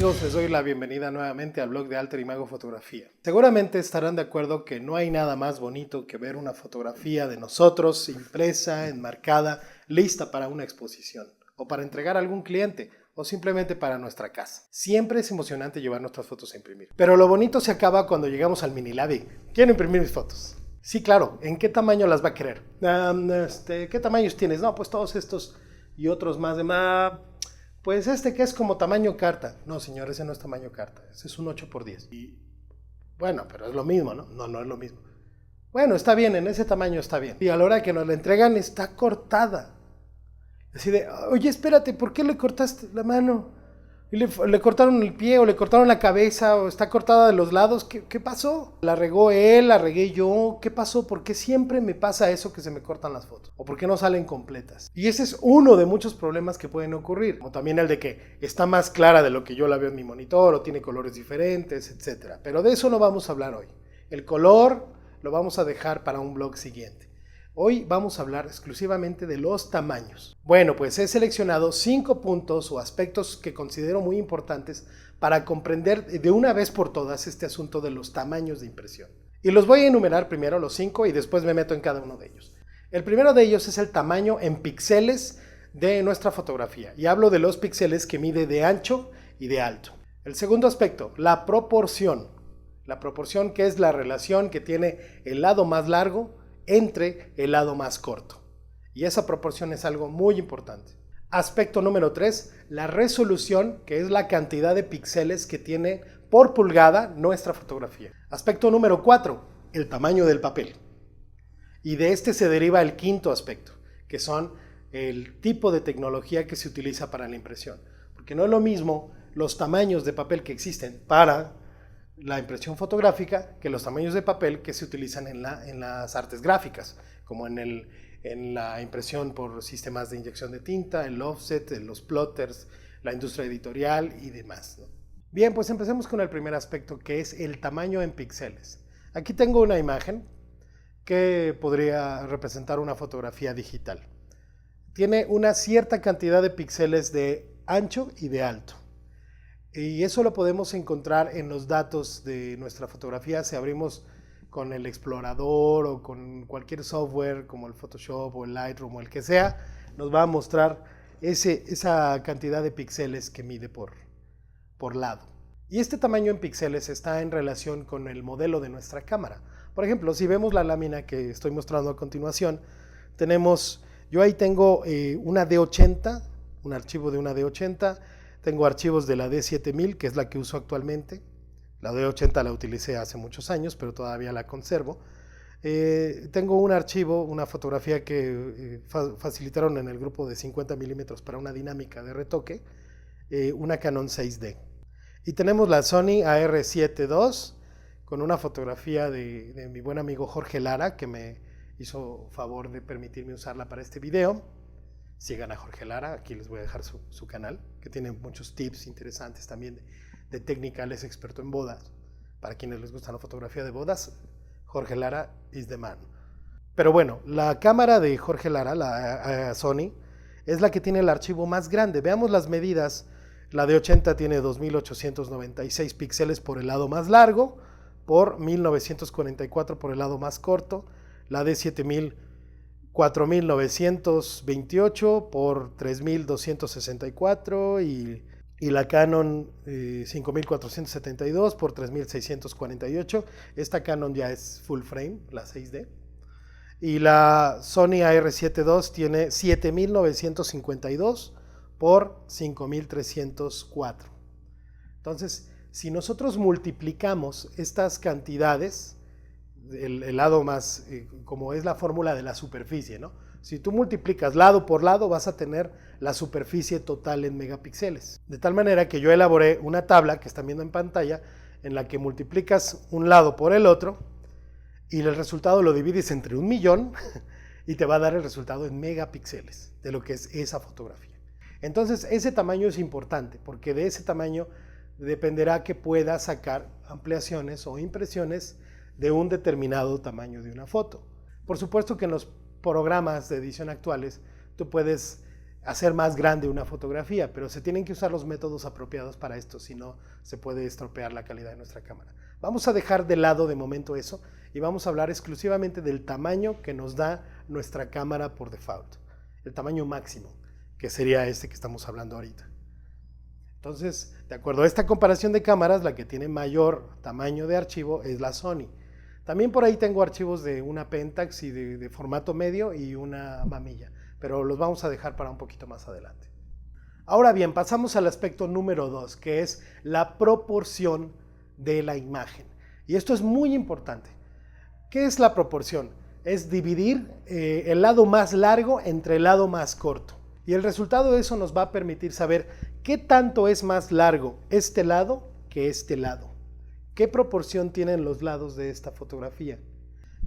amigos, les doy la bienvenida nuevamente al blog de Alter Imago Fotografía. Seguramente estarán de acuerdo que no hay nada más bonito que ver una fotografía de nosotros impresa, enmarcada, lista para una exposición o para entregar a algún cliente o simplemente para nuestra casa. Siempre es emocionante llevar nuestras fotos a imprimir. Pero lo bonito se acaba cuando llegamos al Minilab y quiero imprimir mis fotos. Sí, claro, ¿en qué tamaño las va a querer? ¿Qué tamaños tienes? No, pues todos estos y otros más de pues este que es como tamaño carta. No, señor, ese no es tamaño carta, ese es un 8x10. Y bueno, pero es lo mismo, ¿no? No, no es lo mismo. Bueno, está bien, en ese tamaño está bien. Y a la hora que nos la entregan está cortada. Así de, oye, espérate, ¿por qué le cortaste la mano? Y le cortaron el pie o le cortaron la cabeza o está cortada de los lados. ¿Qué pasó? ¿La regó él? ¿La regué yo? ¿Qué pasó? ¿Por qué siempre me pasa eso que se me cortan las fotos? ¿O por qué no salen completas? Y ese es uno de muchos problemas que pueden ocurrir. Como también el de que está más clara de lo que yo la veo en mi monitor o tiene colores diferentes, etc. Pero de eso no vamos a hablar hoy. El color lo vamos a dejar para un blog siguiente. Hoy vamos a hablar exclusivamente de los tamaños. Bueno, pues he seleccionado 5 puntos o aspectos que considero muy importantes para comprender de una vez por todas este asunto de los tamaños de impresión. Y los voy a enumerar primero los 5 y después me meto en cada uno de ellos. El primero de ellos es el tamaño en píxeles de nuestra fotografía. Y hablo de los píxeles que mide de ancho y de alto. El segundo aspecto, la proporción. La proporción, que es la relación que tiene el lado más largo entre el lado más corto. Y esa proporción es algo muy importante. Aspecto número 3, la resolución, que es la cantidad de píxeles que tiene por pulgada nuestra fotografía. Aspecto número 4, el tamaño del papel. Y de este se deriva el quinto aspecto, que son el tipo de tecnología que se utiliza para la impresión. Porque no es lo mismo los tamaños de papel que existen para la impresión fotográfica que los tamaños de papel que se utilizan en las artes gráficas, como en la impresión por sistemas de inyección de tinta, el offset, los plotters, la industria editorial y demás, ¿no? Bien, pues empecemos con el primer aspecto, que es el tamaño en píxeles. Aquí tengo una imagen que podría representar una fotografía digital. Tiene una cierta cantidad de píxeles de ancho y de alto. Y eso lo podemos encontrar en los datos de nuestra fotografía si abrimos con el explorador o con cualquier software como el Photoshop o el Lightroom o el que sea, nos va a mostrar esa cantidad de píxeles que mide por lado. Y este tamaño en píxeles está en relación con el modelo de nuestra cámara. Por ejemplo, si vemos la lámina que estoy mostrando a continuación, yo ahí tengo una D80, un archivo de una D80. Tengo archivos de la D7000, que es la que uso actualmente. La D80 la utilicé hace muchos años, pero todavía la conservo. Tengo un archivo, una fotografía que facilitaron en el grupo de 50 milímetros para una dinámica de retoque, una Canon 6D. Y tenemos la Sony AR7 II, con una fotografía de mi buen amigo Jorge Lara, que me hizo favor de permitirme usarla para este video. Sigan a Jorge Lara, aquí les voy a dejar su canal, que tiene muchos tips interesantes también de técnica. Él es experto en bodas. Para quienes les gusta la fotografía de bodas, Jorge Lara is the man. Pero bueno, la cámara de Jorge Lara, la Sony, es la que tiene el archivo más grande. Veamos las medidas. La de 80 tiene 2896 píxeles por el lado más largo, por 1944 por el lado más corto. La de 7000 4928 por 3264 y la Canon 5472 por 3648. Esta Canon ya es full frame, la 6D. Y la Sony AR7 II tiene 7952 por 5304. Entonces, si nosotros multiplicamos estas cantidades, el lado más, como es la fórmula de la superficie, ¿no? Si tú multiplicas lado por lado, vas a tener la superficie total en megapíxeles. De tal manera que yo elaboré una tabla que están viendo en pantalla, en la que multiplicas un lado por el otro y el resultado lo divides entre 1.000.000 y te va a dar el resultado en megapíxeles de lo que es esa fotografía. Entonces, ese tamaño es importante, porque de ese tamaño dependerá que pueda sacar ampliaciones o impresiones de un determinado tamaño de una foto. Por supuesto que en los programas de edición actuales tú puedes hacer más grande una fotografía, pero se tienen que usar los métodos apropiados para esto, si no se puede estropear la calidad de nuestra cámara. Vamos a dejar de lado de momento eso y vamos a hablar exclusivamente del tamaño que nos da nuestra cámara por default, el tamaño máximo, que sería este que estamos hablando ahorita. Entonces, de acuerdo a esta comparación de cámaras, la que tiene mayor tamaño de archivo es la Sony. También por ahí tengo archivos de una Pentax y de formato medio y una mamilla, pero los vamos a dejar para un poquito más adelante. Ahora bien, pasamos al aspecto número 2, que es la proporción de la imagen. Y esto es muy importante. ¿Qué es la proporción? Es dividir el lado más largo entre el lado más corto. Y el resultado de eso nos va a permitir saber qué tanto es más largo este lado que este lado. ¿Qué proporción tienen los lados de esta fotografía?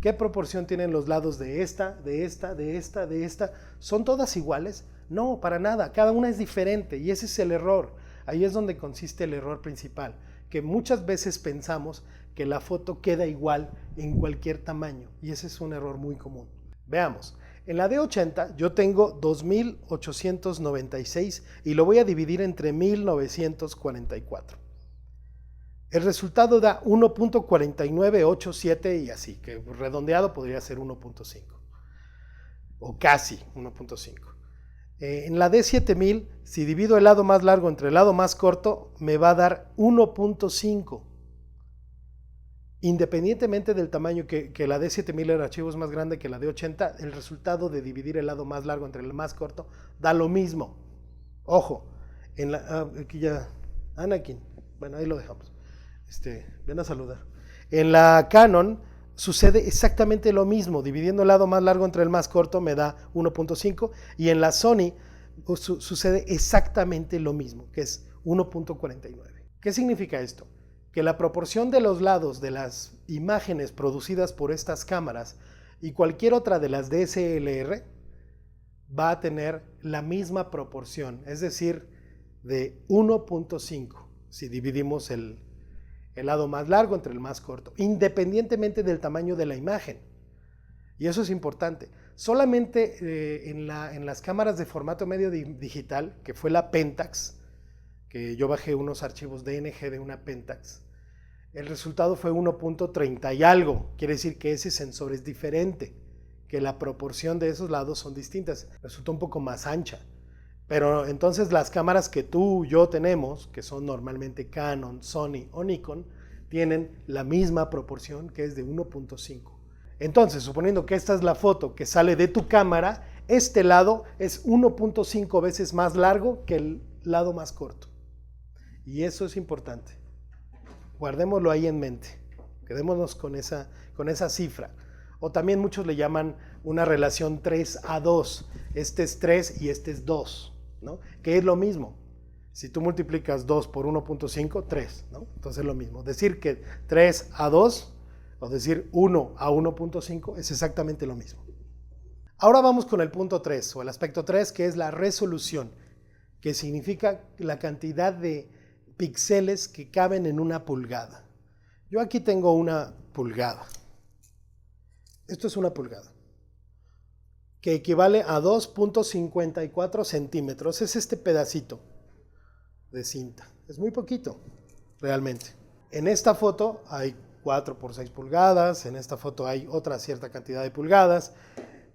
¿Qué proporción tienen los lados de esta, de esta, de esta, de esta? ¿Son todas iguales? No, para nada. Cada una es diferente y ese es el error. Ahí es donde consiste el error principal, que muchas veces pensamos que la foto queda igual en cualquier tamaño y ese es un error muy común. Veamos. En la D80 yo tengo 2896 y lo voy a dividir entre 1944. El resultado da 1.4987 y así, que redondeado podría ser 1.5 o casi 1.5. En la D7000, si divido el lado más largo entre el lado más corto, me va a dar 1.5. Independientemente del tamaño que la D7000 el archivo es más grande que la D80, el resultado de dividir el lado más largo entre el más corto da lo mismo. Ojo, aquí ya, Anakin, bueno, ahí lo dejamos. Ven a saludar. En la Canon sucede exactamente lo mismo, dividiendo el lado más largo entre el más corto me da 1.5 y en la Sony sucede exactamente lo mismo, que es 1.49. ¿Qué significa esto? Que la proporción de los lados de las imágenes producidas por estas cámaras y cualquier otra de las DSLR va a tener la misma proporción, es decir, de 1.5 si dividimos el lado más largo entre el más corto, independientemente del tamaño de la imagen. Y eso es importante. Solamente en las cámaras de formato medio digital, que fue la Pentax, que yo bajé unos archivos DNG de una Pentax, el resultado fue 1.30 y algo, quiere decir que ese sensor es diferente, que la proporción de esos lados son distintas, resultó un poco más ancha. Pero entonces las cámaras que tú y yo tenemos, que son normalmente Canon, Sony o Nikon, tienen la misma proporción, que es de 1.5. Entonces, suponiendo que esta es la foto que sale de tu cámara, este lado es 1.5 veces más largo que el lado más corto. Y eso es importante. Guardémoslo ahí en mente. Quedémonos con esa cifra. O también muchos le llaman una relación 3:2. Este es 3 y este es 2, ¿no? Que es lo mismo. Si tú multiplicas 2 por 1.5, 3, ¿no? Entonces es lo mismo. Decir que 3:2 o decir 1:1.5 es exactamente lo mismo. Ahora vamos con el punto 3 o el aspecto 3, que es la resolución, que significa la cantidad de píxeles que caben en una pulgada. Yo aquí tengo una pulgada. Esto es una pulgada, que equivale a 2.54 centímetros. Es este pedacito de cinta. Es muy poquito, realmente. En esta foto hay 4 por 6 pulgadas, en esta foto hay otra cierta cantidad de pulgadas,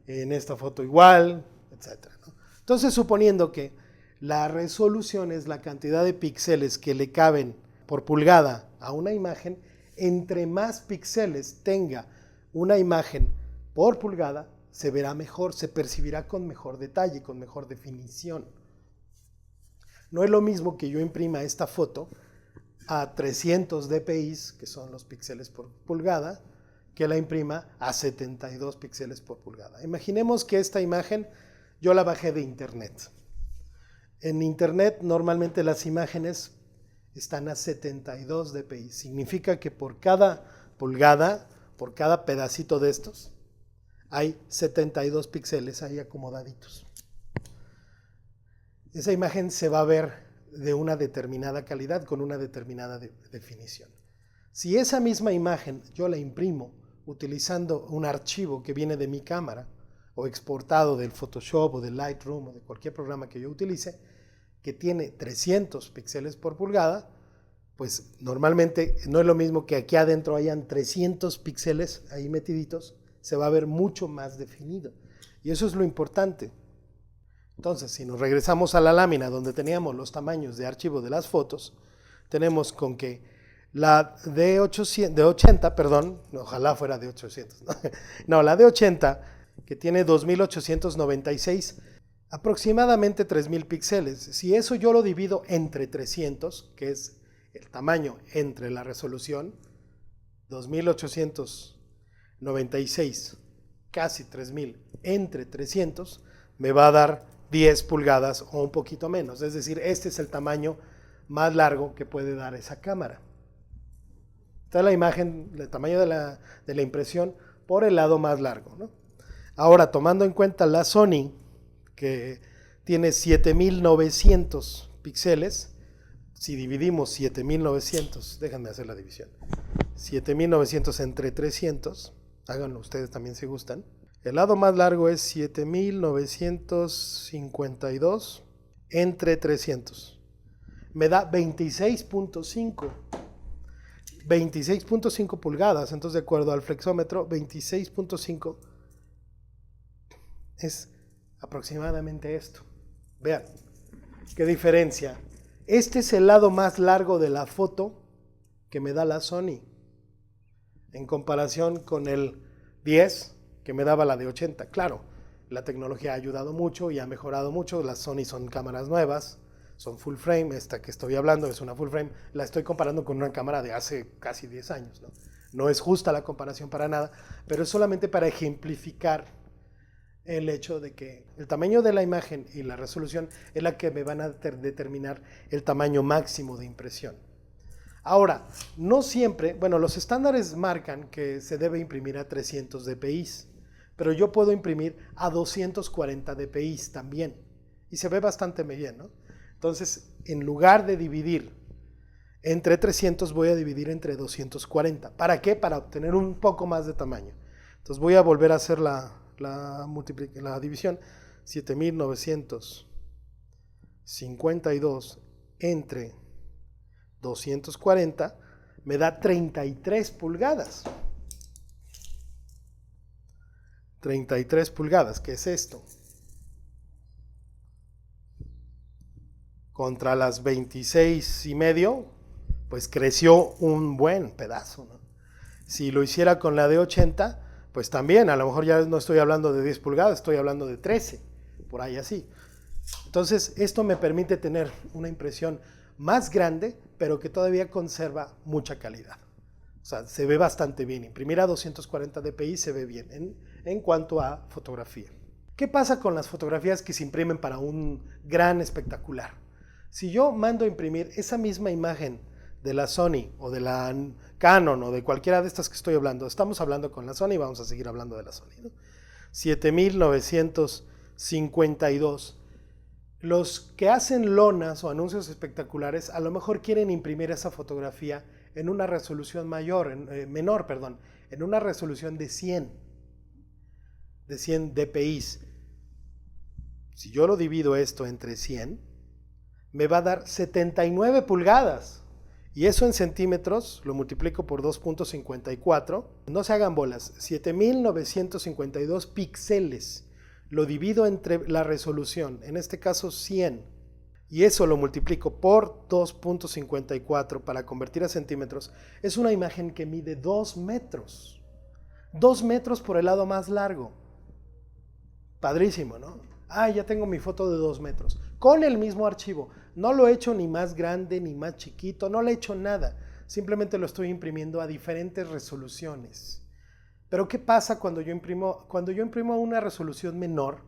en esta foto igual, etc., ¿no? Entonces, suponiendo que la resolución es la cantidad de píxeles que le caben por pulgada a una imagen, entre más píxeles tenga una imagen por pulgada, se verá mejor, se percibirá con mejor detalle, con mejor definición. No es lo mismo que yo imprima esta foto a 300 dpi, que son los píxeles por pulgada, que la imprima a 72 píxeles por pulgada. Imaginemos que esta imagen yo la bajé de internet. En internet normalmente las imágenes están a 72 dpi. Significa que por cada pulgada, por cada pedacito de estos, hay 72 píxeles ahí acomodaditos. Esa imagen se va a ver de una determinada calidad, con una determinada definición. Si esa misma imagen yo la imprimo utilizando un archivo que viene de mi cámara, o exportado del Photoshop o del Lightroom o de cualquier programa que yo utilice, que tiene 300 píxeles por pulgada, pues normalmente no es lo mismo que aquí adentro hayan 300 píxeles ahí metiditos, se va a ver mucho más definido. Y eso es lo importante. Entonces, si nos regresamos a la lámina donde teníamos los tamaños de archivo de las fotos, tenemos con que la de 80, perdón, ojalá fuera de 800, no, la de 80, que tiene 2896, aproximadamente 3000 píxeles. Si eso yo lo divido entre 300, que es el tamaño entre la resolución, 2896, casi 3000 entre 300, me va a dar 10 pulgadas o un poquito menos. Es decir, este es el tamaño más largo que puede dar esa cámara. Esta es la imagen, el tamaño de la impresión por el lado más largo, ¿no? Ahora, tomando en cuenta la Sony, que tiene 7900 píxeles, si dividimos 7900, déjenme hacer la división, 7900 entre 300, háganlo ustedes también si gustan. El lado más largo es 7952 entre 300. Me da 26.5 pulgadas. Entonces, de acuerdo al flexómetro, 26.5 es aproximadamente esto. Vean, qué diferencia. Este es el lado más largo de la foto que me da la Sony, en comparación con el 10 que me daba la de 80. Claro, la tecnología ha ayudado mucho y ha mejorado mucho. Las Sony son cámaras nuevas, son full frame. Esta que estoy hablando es una full frame. La estoy comparando con una cámara de hace casi 10 años, ¿no? No es justa la comparación para nada, pero es solamente para ejemplificar el hecho de que el tamaño de la imagen y la resolución es la que me van a determinar el tamaño máximo de impresión. Ahora, no siempre, bueno, los estándares marcan que se debe imprimir a 300 dpi, pero yo puedo imprimir a 240 dpi también, y se ve bastante bien, ¿no? Entonces, en lugar de dividir entre 300, voy a dividir entre 240. ¿Para qué? Para obtener un poco más de tamaño. Entonces voy a volver a hacer la división. 7952 entre 240 me da 33 pulgadas. 33 pulgadas, ¿qué es esto? Contra las 26.5, pues creció un buen pedazo, ¿no? Si lo hiciera con la de 80, pues también, a lo mejor ya no estoy hablando de 10 pulgadas, estoy hablando de 13, por ahí así. Entonces, esto me permite tener una impresión más grande, pero que todavía conserva mucha calidad. O sea, se ve bastante bien. Imprimir a 240 dpi se ve bien en cuanto a fotografía. ¿Qué pasa con las fotografías que se imprimen para un gran espectacular? Si yo mando a imprimir esa misma imagen de la Sony o de la Canon o de cualquiera de estas que estoy hablando, estamos hablando con la Sony, vamos a seguir hablando de la Sony, ¿no? 7952. Los que hacen lonas o anuncios espectaculares a lo mejor quieren imprimir esa fotografía en una resolución menor, en una resolución de 100 dpi. Si yo lo divido esto entre 100, me va a dar 79 pulgadas. Y eso en centímetros lo multiplico por 2.54. No se hagan bolas, 7952 píxeles. Lo divido entre la resolución, en este caso 100. Y eso lo multiplico por 2.54 para convertir a centímetros. Es una imagen que mide 2 metros. 2 metros por el lado más largo. Padrísimo, ¿no? Ya tengo mi foto de 2 metros. Con el mismo archivo. No lo he hecho ni más grande ni más chiquito. No le he hecho nada. Simplemente lo estoy imprimiendo a diferentes resoluciones. Pero ¿qué pasa cuando yo imprimo a una resolución menor?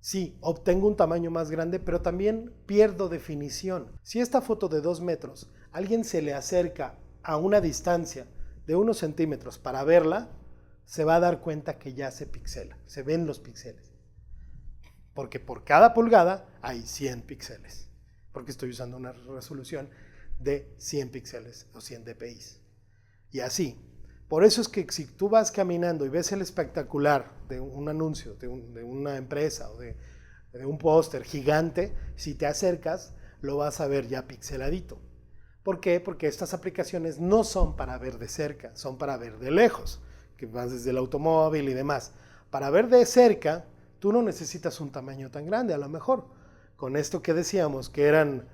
Sí, obtengo un tamaño más grande, pero también pierdo definición. Si esta foto de 2 metros, alguien se le acerca a una distancia de unos centímetros para verla, se va a dar cuenta que ya se pixela, se ven los píxeles. Porque por cada pulgada hay 100 píxeles, porque estoy usando una resolución de 100 píxeles o 100 dpi. Y así. Por eso es que si tú vas caminando y ves el espectacular de un anuncio, de una empresa o de un póster gigante, si te acercas, lo vas a ver ya pixeladito. ¿Por qué? Porque estas aplicaciones no son para ver de cerca, son para ver de lejos, que vas desde el automóvil y demás. Para ver de cerca, tú no necesitas un tamaño tan grande, a lo mejor. Con esto que decíamos, que eran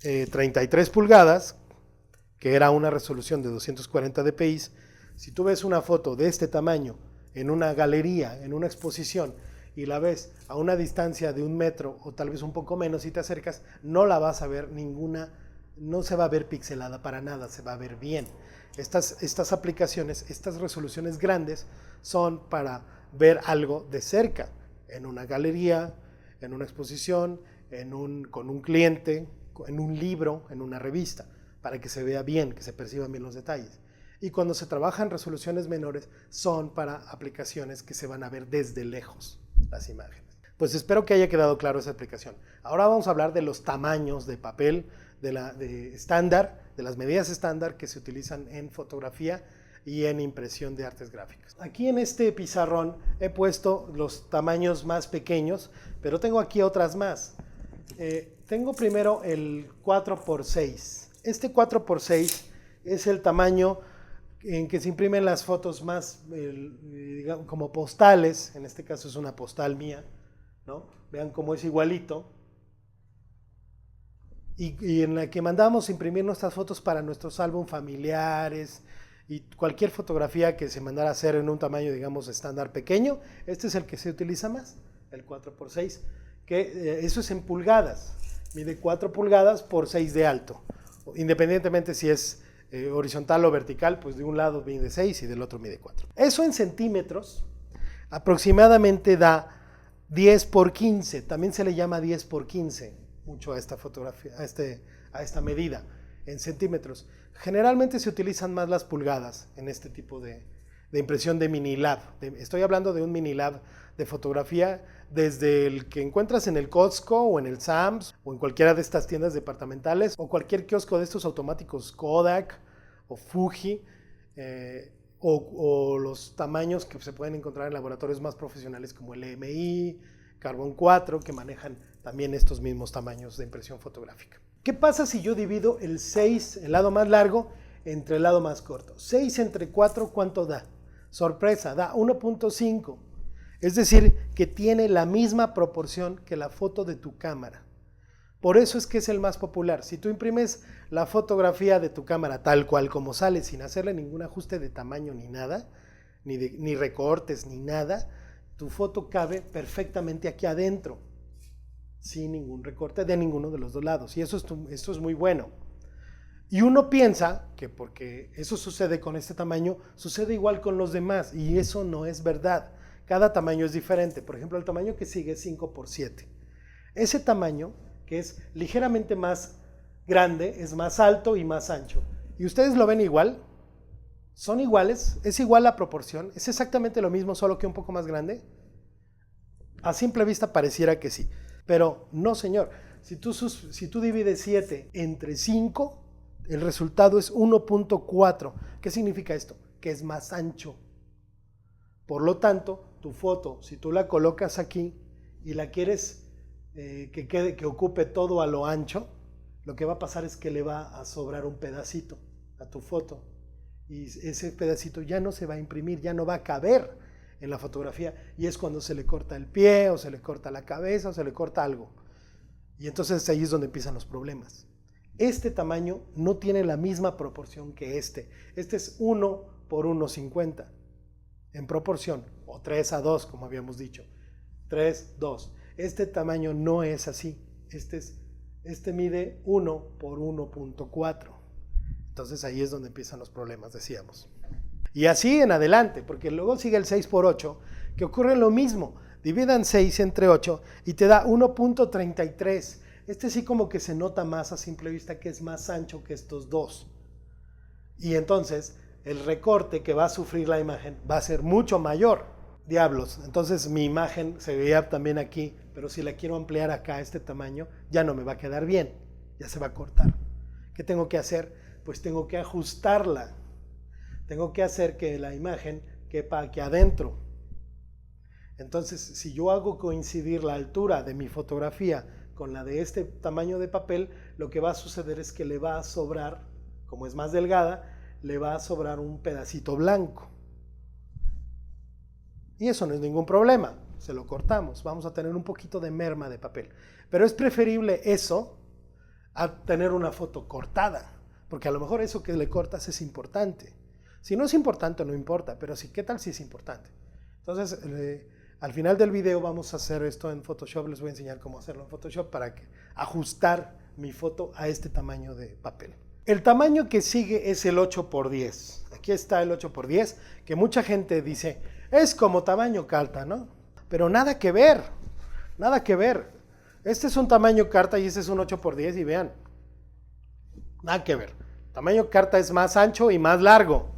33 pulgadas, que era una resolución de 240 dpi, si tú ves una foto de este tamaño en una galería, en una exposición, y la ves a una distancia de 1 metro o tal vez un poco menos, si te acercas, no la vas a ver no se va a ver pixelada para nada, se va a ver bien. Estas aplicaciones, estas resoluciones grandes son para ver algo de cerca, en una galería, en una exposición, con un cliente, en un libro, en una revista, para que se vea bien, que se perciban bien los detalles. Y cuando se trabaja en resoluciones menores, son para aplicaciones que se van a ver desde lejos las imágenes. Pues espero que haya quedado claro esa aplicación. Ahora vamos a hablar de los tamaños de papel, de estándar, de las medidas estándar que se utilizan en fotografía y en impresión de artes gráficas. Aquí en este pizarrón he puesto los tamaños más pequeños, pero tengo aquí otras más. Tengo primero el 4x6. Este 4x6 es el tamaño en que se imprimen las fotos más digamos, como postales. En este caso es una postal mía, ¿no? Vean cómo es igualito. Y en la que mandamos imprimir nuestras fotos para nuestros álbumes familiares y cualquier fotografía que se mandara a hacer en un tamaño, digamos, estándar pequeño. Este es el que se utiliza más, el 4x6, que eso es en pulgadas. Mide 4 pulgadas por 6 de alto. Independientemente si es horizontal o vertical, pues de un lado mide 6 y del otro mide 4. Eso en centímetros aproximadamente da 10 por 15. También se le llama 10 por 15 mucho a esta fotografía, a esta medida en centímetros. Generalmente se utilizan más las pulgadas en este tipo de impresión de Minilab. Estoy hablando de un Minilab de fotografía desde el que encuentras en el Costco o en el Sam's o en cualquiera de estas tiendas departamentales o cualquier kiosco de estos automáticos Kodak o Fuji o los tamaños que se pueden encontrar en laboratorios más profesionales como el EMI, Carbon 4, que manejan también estos mismos tamaños de impresión fotográfica. ¿Qué pasa si yo divido el 6, el lado más largo, entre el lado más corto? 6 entre 4, ¿cuánto da? Sorpresa, da 1.5. Es decir, que tiene la misma proporción que la foto de tu cámara. Por eso es que es el más popular. Si tú imprimes la fotografía de tu cámara tal cual como sale, sin hacerle ningún ajuste de tamaño ni nada, ni recortes ni nada, tu foto cabe perfectamente aquí adentro, sin ningún recorte de ninguno de los dos lados. Y eso es muy bueno. Y uno piensa que porque eso sucede con este tamaño, sucede igual con los demás. Y eso no es verdad. Cada tamaño es diferente. Por ejemplo, el tamaño que sigue es 5x7. Ese tamaño, que es ligeramente más grande, es más alto y más ancho. ¿Y ustedes lo ven igual? ¿Son iguales? ¿Es igual la proporción? ¿Es exactamente lo mismo, solo que un poco más grande? A simple vista pareciera que sí, pero no, señor. Si tú divides 7 entre 5, el resultado es 1.4. ¿Qué significa esto? Que es más ancho. Por lo tanto, tu foto, si tú la colocas aquí y la quieres que ocupe todo a lo ancho, lo que va a pasar es que le va a sobrar un pedacito a tu foto. Y ese pedacito ya no se va a imprimir, ya no va a caber en la fotografía, y es cuando se le corta el pie o se le corta la cabeza o se le corta algo, y entonces ahí es donde empiezan los problemas. Este tamaño no tiene la misma proporción que este es 1 por 1.50 en proporción, o 3:2 como habíamos dicho, 3:2. Este tamaño no es así, este mide 1 por 1.4. Entonces ahí es donde empiezan los problemas, decíamos. Y así en adelante, porque luego sigue el 6x8, que ocurre lo mismo. Dividan 6 entre 8 y te da 1.33. Este sí como que se nota más a simple vista que es más ancho que estos dos. Y entonces el recorte que va a sufrir la imagen va a ser mucho mayor. Diablos, entonces mi imagen se veía también aquí, pero si la quiero ampliar acá a este tamaño, ya no me va a quedar bien, ya se va a cortar. ¿Qué tengo que hacer? Pues tengo que ajustarla. tengo que hacer que la imagen quepa aquí adentro. Entonces, si yo hago coincidir la altura de mi fotografía con la de este tamaño de papel, lo que va a suceder es que le va a sobrar, como es más delgada, le va a sobrar un pedacito blanco. Y eso no es ningún problema, se lo cortamos, vamos a tener un poquito de merma de papel. Pero es preferible eso a tener una foto cortada, porque a lo mejor eso que le cortas es importante. Si no es importante, no importa, pero sí, ¿qué tal si es importante? Entonces, al final del video vamos a hacer esto en Photoshop, les voy a enseñar cómo hacerlo en Photoshop para ajustar mi foto a este tamaño de papel. El tamaño que sigue es el 8x10. Aquí está el 8x10, que mucha gente dice, es como tamaño carta, ¿no? Pero nada que ver, nada que ver. Este es un tamaño carta y este es un 8x10 y vean, nada que ver. Tamaño carta es más ancho y más largo.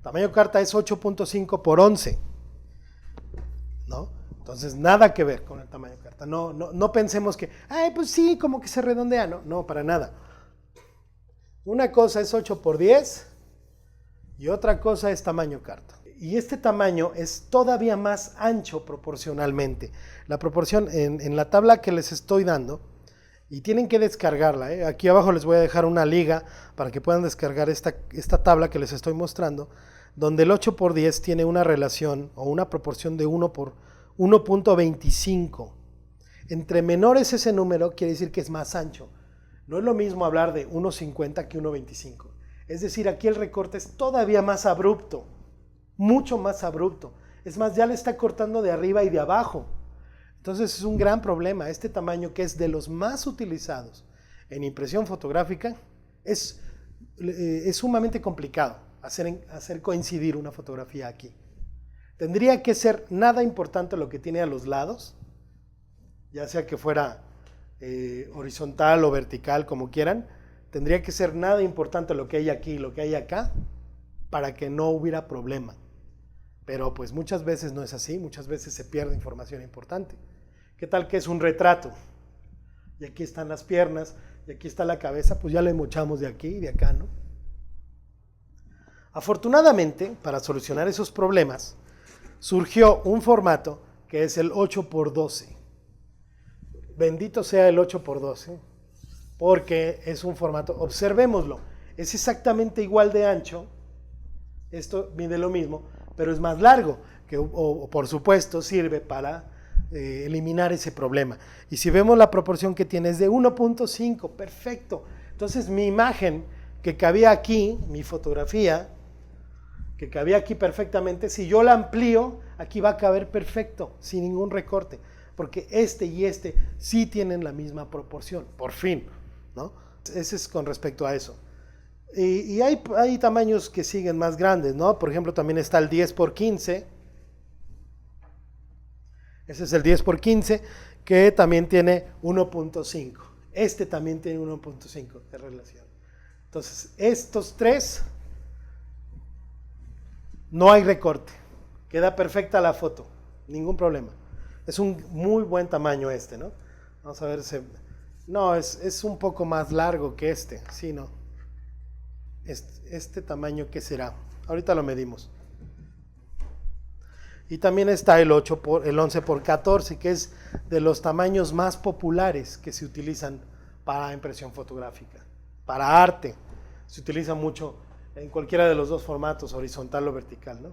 Tamaño carta es 8.5x11, ¿no? Entonces, nada que ver con el tamaño carta. No pensemos que, ay, pues sí, como que se redondea. No, para nada. Una cosa es 8x10 y otra cosa es tamaño carta. Y este tamaño es todavía más ancho proporcionalmente. La proporción en la tabla que les estoy dando, y tienen que descargarla, ¿eh? Aquí abajo les voy a dejar una liga para que puedan descargar esta tabla que les estoy mostrando, donde el 8x10 tiene una relación o una proporción de 1 por 1.25. Entre menor es ese número, quiere decir que es más ancho. No es lo mismo hablar de 1.50 que 1.25. Es decir, aquí el recorte es todavía más abrupto, mucho más abrupto. Es más, ya le está cortando de arriba y de abajo. Entonces es un gran problema. Este tamaño, que es de los más utilizados en impresión fotográfica, es sumamente complicado hacer coincidir una fotografía aquí. Tendría que ser nada importante lo que tiene a los lados, ya sea que fuera horizontal o vertical, como quieran. Tendría que ser nada importante lo que hay aquí y lo que hay acá para que no hubiera problema. Pero pues muchas veces no es así, muchas veces se pierde información importante. ¿Qué tal que es un retrato? Y aquí están las piernas, y aquí está la cabeza, pues ya le mochamos de aquí y de acá, ¿no? Afortunadamente, para solucionar esos problemas, surgió un formato que es el 8x12. Bendito sea el 8x12, porque es un formato, observémoslo, es exactamente igual de ancho, esto mide lo mismo, pero es más largo, que por supuesto sirve para eliminar ese problema. Y si vemos la proporción que tiene es de 1.5, perfecto. Entonces mi imagen que cabía aquí, mi fotografía, que cabía aquí perfectamente, si yo la amplío, aquí va a caber perfecto, sin ningún recorte, porque este y este sí tienen la misma proporción, por fin, ¿no? Ese es con respecto a eso. Y hay tamaños que siguen más grandes, ¿no? Por ejemplo, también está el 10x15. Ese es el 10x15, que también tiene 1.5. Este también tiene 1.5 de relación. Entonces, estos tres, no hay recorte. Queda perfecta la foto, ningún problema. Es un muy buen tamaño este, ¿no? Vamos a ver si... No, es un poco más largo que este, sí, ¿no? Este tamaño, ¿qué será? Ahorita lo medimos. Y también está el 11x14, que es de los tamaños más populares que se utilizan para impresión fotográfica. Para arte, se utiliza mucho en cualquiera de los dos formatos, horizontal o vertical, ¿no?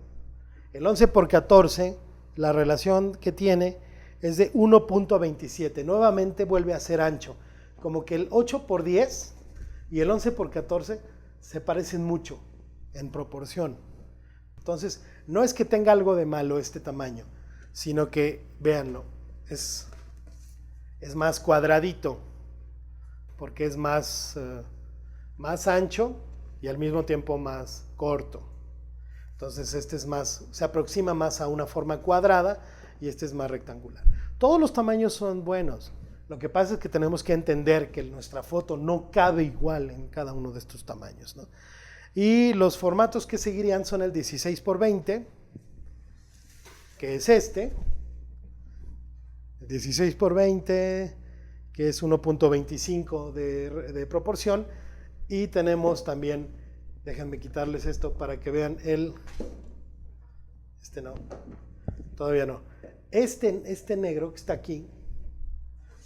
El 11x14, la relación que tiene es de 1.27. Nuevamente vuelve a ser ancho. Como que el 8x10 y el 11x14 se parecen mucho en proporción. Entonces, no es que tenga algo de malo este tamaño, sino que, véanlo, es más cuadradito, porque es más ancho y al mismo tiempo más corto. Entonces, este es más, se aproxima más a una forma cuadrada y este es más rectangular. Todos los tamaños son buenos. Lo que pasa es que tenemos que entender que nuestra foto no cabe igual en cada uno de estos tamaños, ¿no? Y los formatos que seguirían son el 16x20, que es este, el 16x20, que es 1.25 de proporción, y tenemos también Déjenme quitarles esto para que vean este no, todavía no. Este negro que está aquí,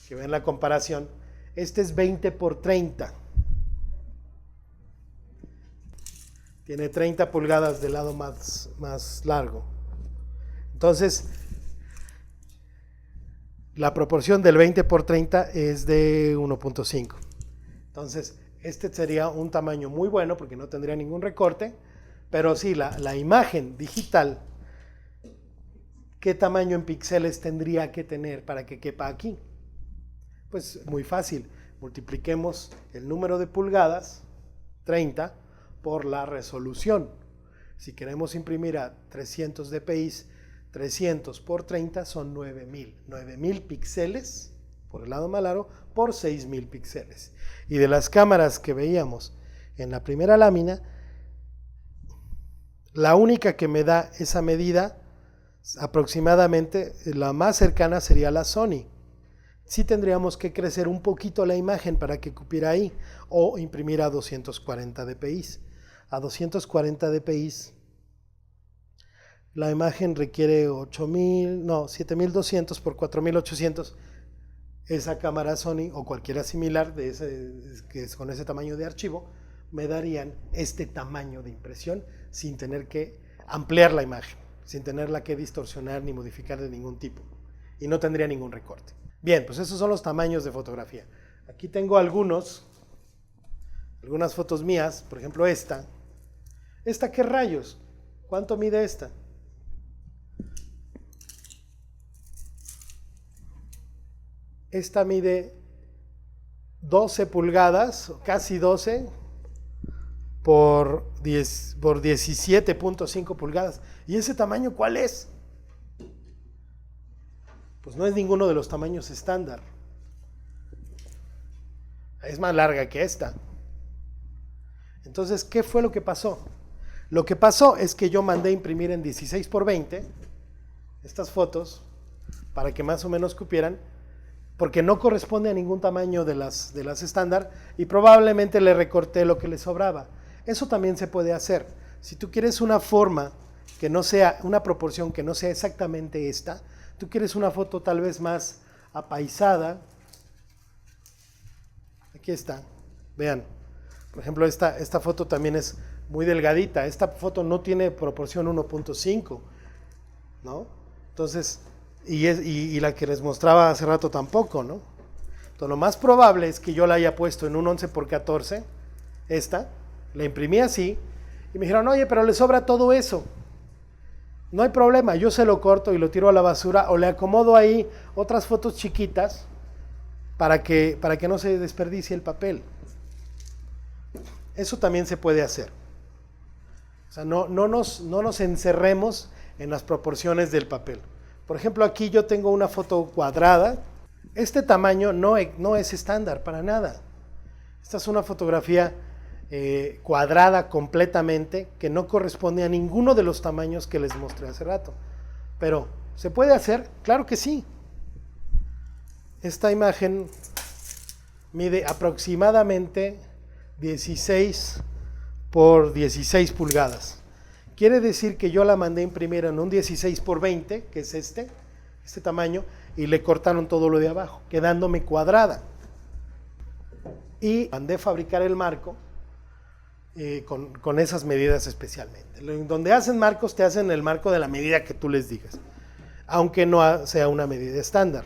que vean la comparación, este es 20 por 30. Tiene 30 pulgadas del lado más largo. Entonces, la proporción del 20 por 30 es de 1.5. Entonces, este sería un tamaño muy bueno porque no tendría ningún recorte, pero sí, la imagen digital, ¿qué tamaño en píxeles tendría que tener para que quepa aquí? Pues muy fácil, multipliquemos el número de pulgadas, 30, por la resolución. Si queremos imprimir a 300 dpi, 300 por 30 son 9000 píxeles por el lado más largo por 6000 píxeles. Y de las cámaras que veíamos en la primera lámina, la única que me da esa medida, aproximadamente la más cercana sería la Sony. Sí tendríamos que crecer un poquito la imagen para que cupiera ahí, o imprimir a 240 dpi. A 240 dpi la imagen requiere 7200 por 4800. Esa cámara Sony o cualquiera similar que es con ese tamaño de archivo me darían este tamaño de impresión sin tener que ampliar la imagen, sin tenerla que distorsionar ni modificar de ningún tipo, y no tendría ningún recorte. Bien, pues esos son los tamaños de fotografía. Aquí tengo algunas fotos mías, por ejemplo esta. ¿Esta qué rayos? ¿Cuánto mide esta? Esta mide 12 pulgadas, casi 12, por 17.5 pulgadas. ¿Y ese tamaño cuál es? Pues no es ninguno de los tamaños estándar. Es más larga que esta. Entonces, ¿qué fue lo que pasó? Lo que pasó es que yo mandé imprimir en 16 por 20 estas fotos para que más o menos cupieran, porque no corresponde a ningún tamaño de las estándar, y probablemente le recorté lo que le sobraba. Eso también se puede hacer. Si tú quieres una forma que no sea, una proporción que no sea exactamente esta, tú quieres una foto tal vez más apaisada. Aquí está, vean. Por ejemplo, esta foto también es muy delgadita. Esta foto no tiene proporción 1.5, ¿no? Entonces, y la que les mostraba hace rato tampoco, ¿no? Entonces, lo más probable es que yo la haya puesto en un 11 por 14, la imprimí así, y me dijeron, oye, pero le sobra todo eso. No hay problema, yo se lo corto y lo tiro a la basura, o le acomodo ahí otras fotos chiquitas para que no se desperdicie el papel. Eso también se puede hacer. O sea, no nos encerremos en las proporciones del papel. Por ejemplo, aquí yo tengo una foto cuadrada. Este tamaño no es estándar para nada. Esta es una fotografía cuadrada completamente, que no corresponde a ninguno de los tamaños que les mostré hace rato. Pero, ¿se puede hacer? Claro que sí. Esta imagen mide aproximadamente 16 por 16 pulgadas. Quiere decir que yo la mandé imprimir en un 16 por 20, que es este tamaño, y le cortaron todo lo de abajo, quedándome cuadrada. Y mandé fabricar el marco con esas medidas especialmente. Donde hacen marcos, te hacen el marco de la medida que tú les digas, aunque no sea una medida estándar.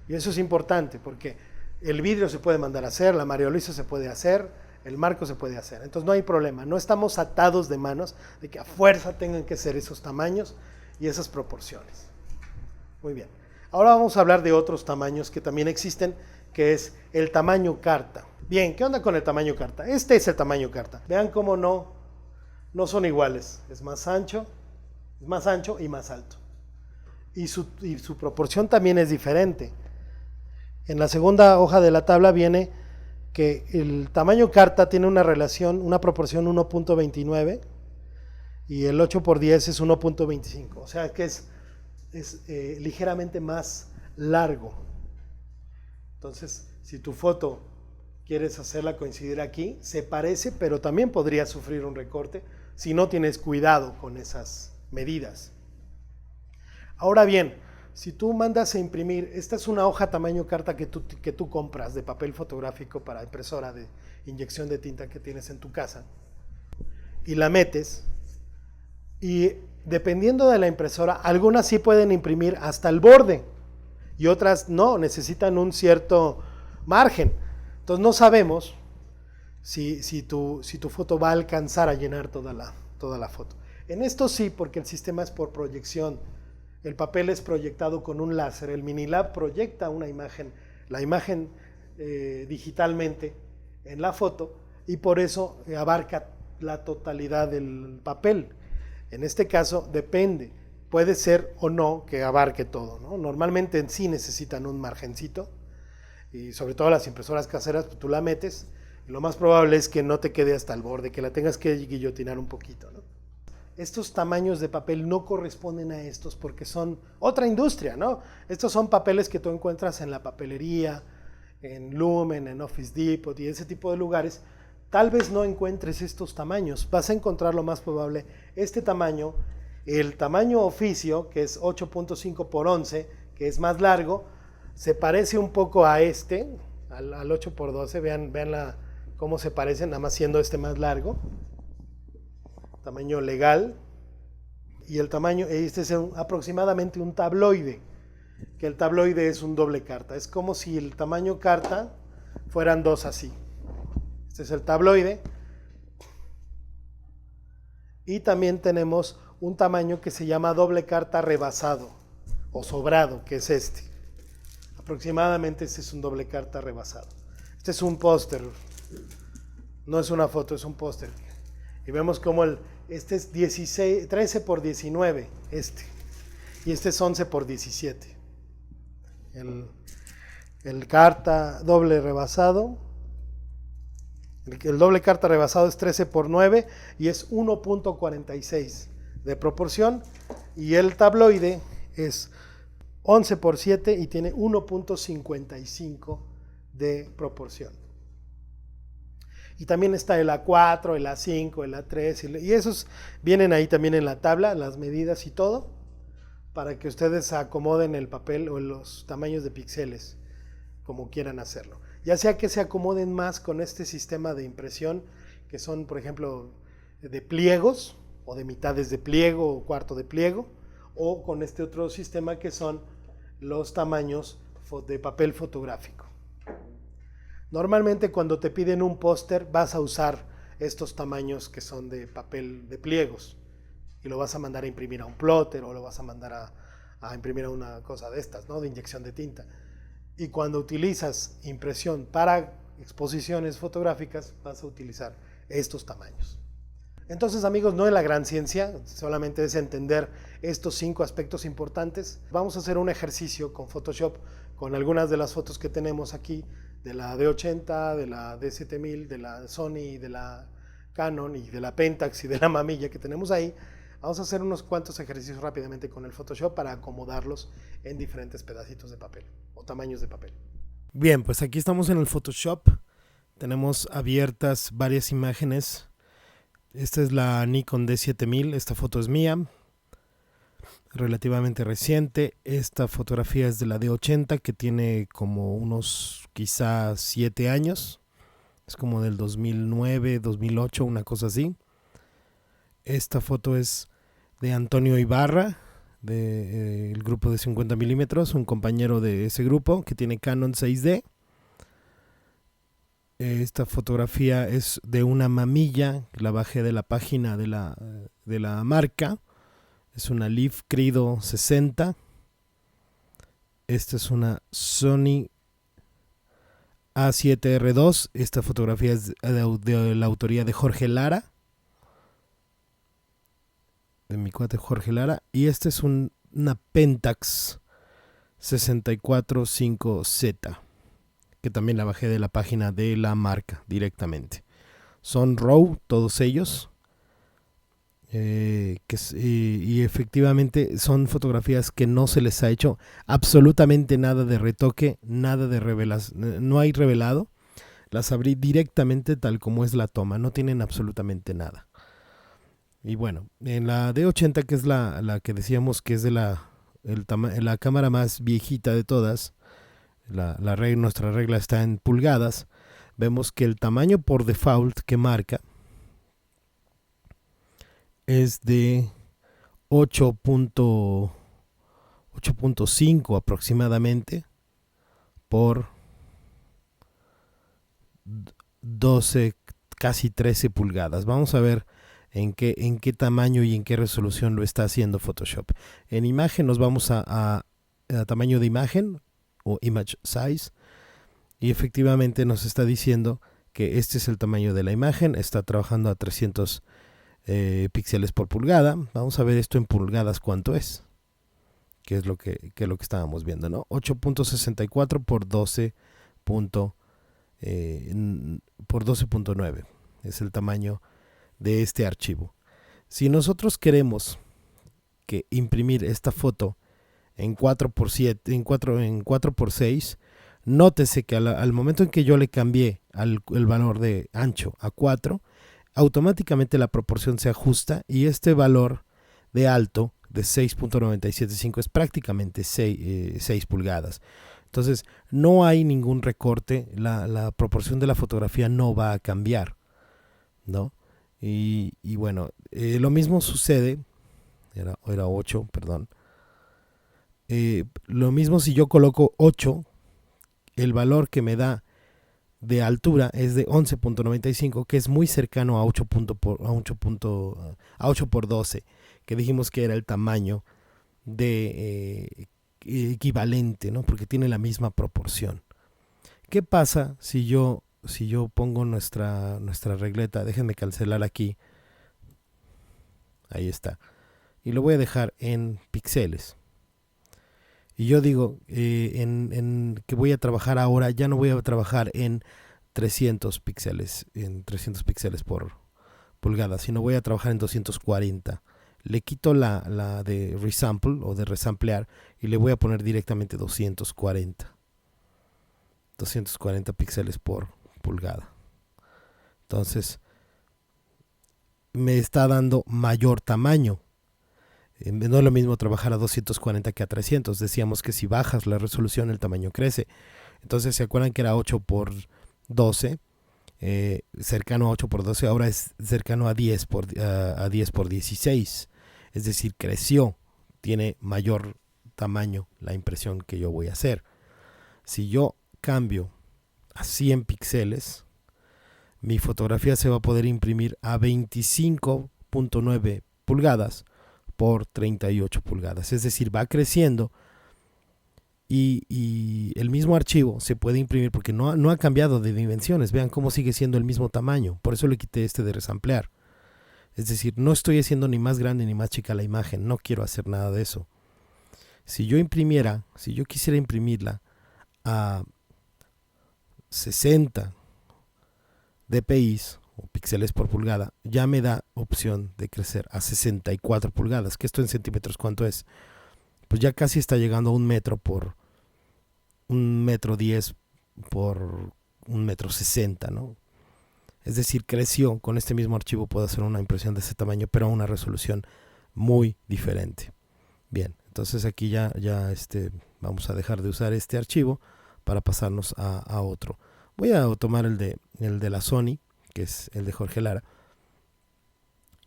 Y eso es importante, porque el vidrio se puede mandar a hacer, la María Luisa se puede hacer, el marco se puede hacer. Entonces no hay problema, no estamos atados de manos de que a fuerza tengan que ser esos tamaños y esas proporciones. Muy bien. Ahora vamos a hablar de otros tamaños que también existen, que es el tamaño carta. Bien, ¿qué onda con el tamaño carta? Este es el tamaño carta. Vean cómo no son iguales. Es más ancho y más alto. Y su proporción también es diferente. En la segunda hoja de la tabla viene que el tamaño carta tiene una proporción 1.29 y el 8 por 10 es 1.25. O sea que es ligeramente más largo. Entonces, si tu foto quieres hacerla coincidir aquí, se parece, pero también podría sufrir un recorte si no tienes cuidado con esas medidas. Ahora bien, si tú mandas a imprimir, esta es una hoja tamaño carta que tú compras de papel fotográfico para impresora de inyección de tinta que tienes en tu casa, y la metes, y dependiendo de la impresora, algunas sí pueden imprimir hasta el borde y otras no, necesitan un cierto margen. Entonces no sabemos si tu foto va a alcanzar a llenar toda la foto. En esto sí, porque el sistema es por proyección. El papel es proyectado con un láser. El Minilab proyecta una imagen, la imagen digitalmente en la foto, y por eso abarca la totalidad del papel. En este caso depende, puede ser o no que abarque todo, ¿no? Normalmente en sí necesitan un margencito, y sobre todo las impresoras caseras, pues tú la metes, y lo más probable es que no te quede hasta el borde, que la tengas que guillotinar un poquito, ¿no? Estos tamaños de papel no corresponden a estos porque son otra industria, ¿no? Estos son papeles que tú encuentras en la papelería, en Lumen, en Office Depot y ese tipo de lugares. Tal vez no encuentres estos tamaños, vas a encontrar lo más probable este tamaño, el tamaño oficio, que es 8.5 por 11, que es más largo, se parece un poco a este, al 8 por 12, vean cómo se parecen, nada más siendo este más largo, tamaño legal, y el tamaño, este es aproximadamente un tabloide, que el tabloide es un doble carta, es como si el tamaño carta fueran dos así. Este es el tabloide, y también tenemos un tamaño que se llama doble carta rebasado o sobrado, que es este. Aproximadamente este es un doble carta rebasado. Este es un póster, no es una foto, es un póster. Y vemos como este es 13 por 19, y este es 11 por 17. El carta doble rebasado, el doble carta rebasado es 13 por 9 y es 1.46 de proporción, y el tabloide es 11 por 7 y tiene 1.55 de proporción. Y también está el A4, el A5, el A3, y esos vienen ahí también en la tabla, las medidas y todo, para que ustedes acomoden el papel o los tamaños de píxeles como quieran hacerlo. Ya sea que se acomoden más con este sistema de impresión, que son, por ejemplo, de pliegos, o de mitades de pliego, o cuarto de pliego, o con este otro sistema que son los tamaños de papel fotográfico. Normalmente cuando te piden un póster vas a usar estos tamaños que son de papel de pliegos, y lo vas a mandar a imprimir a un plotter, o lo vas a mandar a imprimir a una cosa de estas, ¿no? De inyección de tinta. Y cuando utilizas impresión para exposiciones fotográficas, vas a utilizar estos tamaños. Entonces, amigos, no es la gran ciencia, solamente es entender estos 5 aspectos importantes. Vamos a hacer un ejercicio con Photoshop, con algunas de las fotos que tenemos aquí, de la D80, de la D7000, de la Sony, de la Canon, y de la Pentax y de la mamilla que tenemos ahí. Vamos a hacer unos cuantos ejercicios rápidamente con el Photoshop para acomodarlos en diferentes pedacitos de papel o tamaños de papel. Bien, pues aquí estamos en el Photoshop. Tenemos abiertas varias imágenes. Esta es la Nikon D7000, esta foto es mía, relativamente reciente. Esta fotografía es de la D80, que tiene como unos quizás 7 años. Es como del 2009, 2008, una cosa así. Esta foto es de Antonio Ibarra, del grupo de 50 milímetros, un compañero de ese grupo que tiene Canon 6D. Esta fotografía es de una mamilla, la bajé de la página de la marca. Es una Leaf Credo 60. Esta es una Sony A7R2. Esta fotografía es de la autoría de Jorge Lara, de mi cuate Jorge Lara. Y esta es una Pentax 645Z, que también la bajé de la página de la marca directamente. Son RAW todos ellos, y efectivamente son fotografías que no se les ha hecho absolutamente nada de retoque, nada de revelación, no hay revelado. Las abrí directamente tal como es la toma, no tienen absolutamente nada. Y bueno, en la D80, que es la que decíamos que es de la cámara más viejita de todas, nuestra regla está en pulgadas, vemos que el tamaño por default que marca es de 8.5 aproximadamente por 12, casi 13 pulgadas. Vamos a ver en qué tamaño y en qué resolución lo está haciendo Photoshop. En imagen nos vamos a tamaño de imagen o image size, y efectivamente nos está diciendo que este es el tamaño de la imagen. Está trabajando a 300 píxeles por pulgada. Vamos a ver esto en pulgadas cuánto es, que es lo que estábamos viendo, ¿no? 8.64 por 12.9 es el tamaño de este archivo. Si nosotros queremos imprimir esta foto en 4x7, en 4x6, nótese que al momento en que yo le cambié el valor de ancho a 4, automáticamente la proporción se ajusta y este valor de alto de 6.975 es prácticamente 6 pulgadas. Entonces no hay ningún recorte, la proporción de la fotografía no va a cambiar, ¿no? Y bueno, lo mismo sucede, era 8, perdón. Lo mismo si yo coloco 8, el valor que me da de altura es de 11.95, que es muy cercano a 8 por 12, que dijimos que era el tamaño de equivalente, ¿no? Porque tiene la misma proporción. ¿Qué pasa si yo pongo nuestra regleta? Déjenme cancelar aquí. Ahí está. Y lo voy a dejar en píxeles. Y yo digo en que voy a trabajar ahora, ya no voy a trabajar en 300 píxeles, por pulgada, sino voy a trabajar en 240. Le quito la de resample o de resamplear y le voy a poner directamente 240 píxeles por pulgada. Entonces me está dando mayor tamaño. No es lo mismo trabajar a 240 que a 300. Decíamos que si bajas la resolución el tamaño crece. Entonces se acuerdan que era 8 por 12, cercano a 8 por 12, ahora es cercano a 10 por 16. Es decir, creció, tiene mayor tamaño la impresión que yo voy a hacer. Si yo cambio a 100 píxeles, mi fotografía se va a poder imprimir a 25.9 pulgadas por 38 pulgadas. Es decir, va creciendo y el mismo archivo se puede imprimir porque no ha cambiado de dimensiones. Vean cómo sigue siendo el mismo tamaño. Por eso le quité este de resamplear. Es decir, no estoy haciendo ni más grande ni más chica la imagen. No quiero hacer nada de eso. Si yo quisiera imprimirla a 60 dpi o píxeles por pulgada, ya me da opción de crecer a 64 pulgadas, que esto en centímetros cuánto es, pues ya casi está llegando a 1 metro por 1,10 m por 1,60 m, ¿no? Es decir, creció. Con este mismo archivo puedo hacer una impresión de ese tamaño, pero a una resolución muy diferente. Bien, entonces aquí ya vamos a dejar de usar este archivo para pasarnos a otro. Voy a tomar el de la Sony, que es el de Jorge Lara,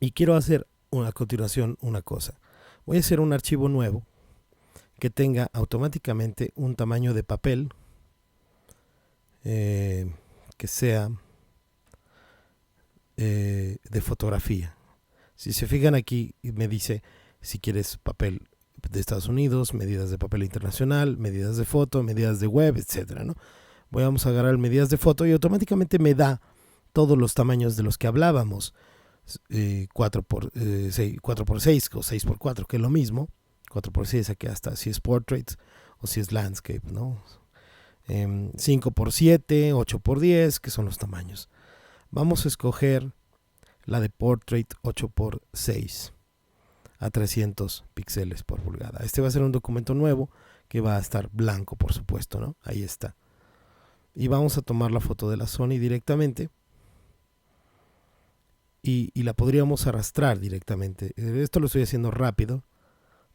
y quiero hacer a continuación una cosa. Voy a hacer un archivo nuevo que tenga automáticamente un tamaño de papel que sea de fotografía. Si se fijan aquí, me dice si quieres papel de Estados Unidos, medidas de papel internacional, medidas de foto, medidas de web, etcétera, ¿no? Vamos a agarrar medidas de foto y automáticamente me da todos los tamaños de los que hablábamos. 4x6 o 6x4, que es lo mismo. 4x6 aquí hasta si es portrait o si es landscape, ¿no? 5x7, 8x10, que son los tamaños. Vamos a escoger la de portrait 8x6 a 300 píxeles por pulgada. Este va a ser un documento nuevo que va a estar blanco, por supuesto, ¿no? Ahí está. y vamos a tomar la foto de la Sony directamente y la podríamos arrastrar directamente. Esto lo estoy haciendo rápido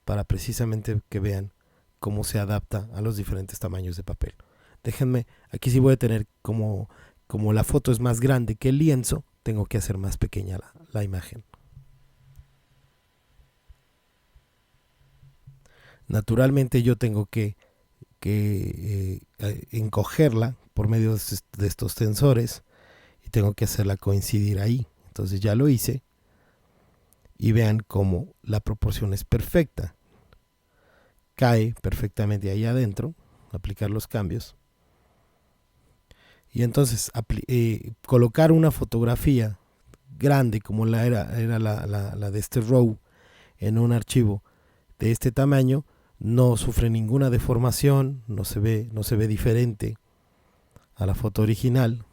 para precisamente que vean cómo se adapta a los diferentes tamaños de papel. Déjenme, aquí sí voy a tener como la foto es más grande que el lienzo, tengo que hacer más pequeña la imagen. Naturalmente yo tengo que encogerla por medio de estos tensores y tengo que hacerla coincidir ahí. Entonces ya lo hice y vean cómo la proporción es perfecta. Cae perfectamente ahí adentro, aplicar los cambios. Y entonces colocar una fotografía grande como era la de este RAW en un archivo de este tamaño no sufre ninguna deformación, no se ve diferente a la foto original,